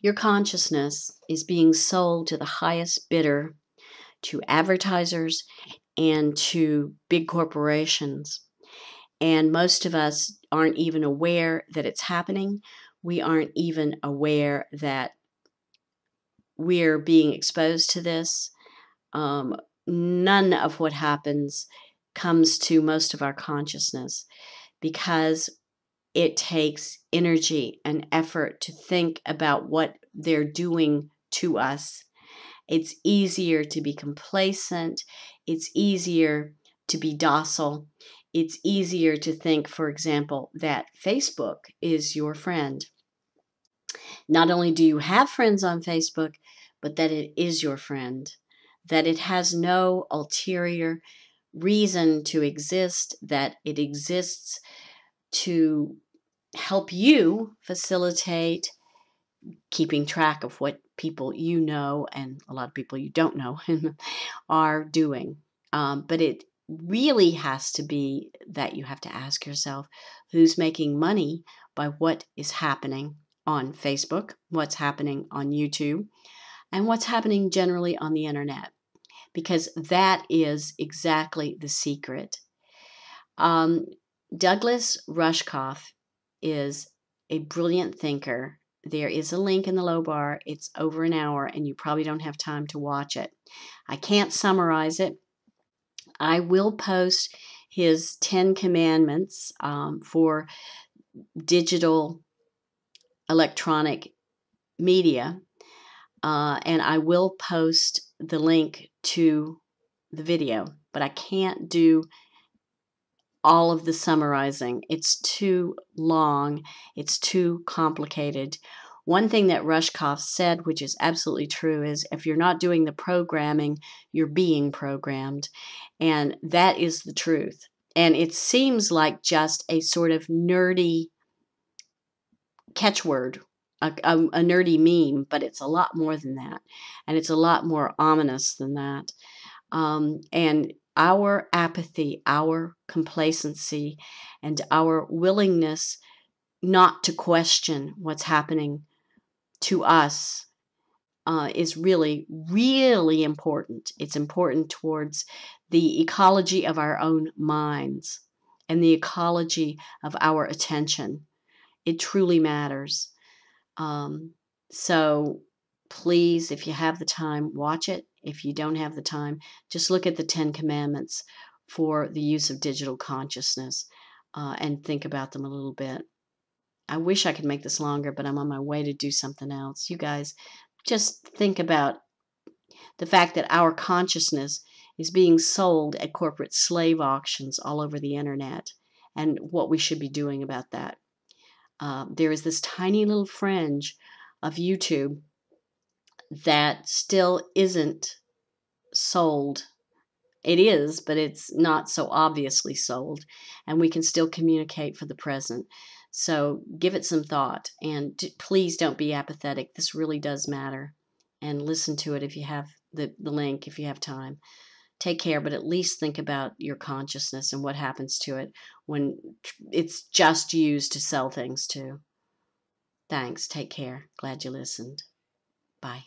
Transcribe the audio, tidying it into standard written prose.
Your consciousness is being sold to the highest bidder, to advertisers and to big corporations. And most of us aren't even aware that it's happening. We aren't even aware that we're being exposed to this. None of what happens comes to most of our consciousness because it takes energy and effort to think about what they're doing to us. It's easier to be complacent. It's easier to be docile. It's easier to think, for example, that Facebook is your friend. Not only do you have friends on Facebook, but that it is your friend, that it has no ulterior reason to exist, that it exists to help you facilitate keeping track of what people you know and a lot of people you don't know are doing. But it really has to be that you have to ask yourself who's making money by what is happening on Facebook, what's happening on YouTube, and what's happening generally on the internet, because that is exactly the secret. Douglas Rushkoff is a brilliant thinker. There is a link in the low bar. It's over an hour, and you probably don't have time to watch it. I can't summarize it. I will post his 10 commandments for digital electronic media, and I will post the link to the video, but I can't do all of the summarizing. It's too long. It's too complicated. One thing that Rushkoff said, which is absolutely true, is if you're not doing the programming, you're being programmed. And that is the truth. And it seems like just a sort of nerdy catchword, a nerdy meme, but it's a lot more than that. And it's a lot more ominous than that. And our apathy, our complacency, and our willingness not to question what's happening to us is really, really important. It's important towards the ecology of our own minds and the ecology of our attention. It truly matters. So please, if you have the time, watch it. If you don't have the time, just look at the 10 Commandments for the use of digital consciousness and think about them a little bit. I wish I could make this longer, but I'm on my way to do something else. You guys, just think about the fact that our consciousness is being sold at corporate slave auctions all over the internet and what we should be doing about that. There is this tiny little fringe of YouTube that still isn't sold. It is, but it's not so obviously sold, and we can still communicate for the present. So give it some thought, and please don't be apathetic. This really does matter, and listen to it if you have the link, if you have time. Take care, but at least think about your consciousness and what happens to it when it's just used to sell things to. Thanks. Take care. Glad you listened. Bye.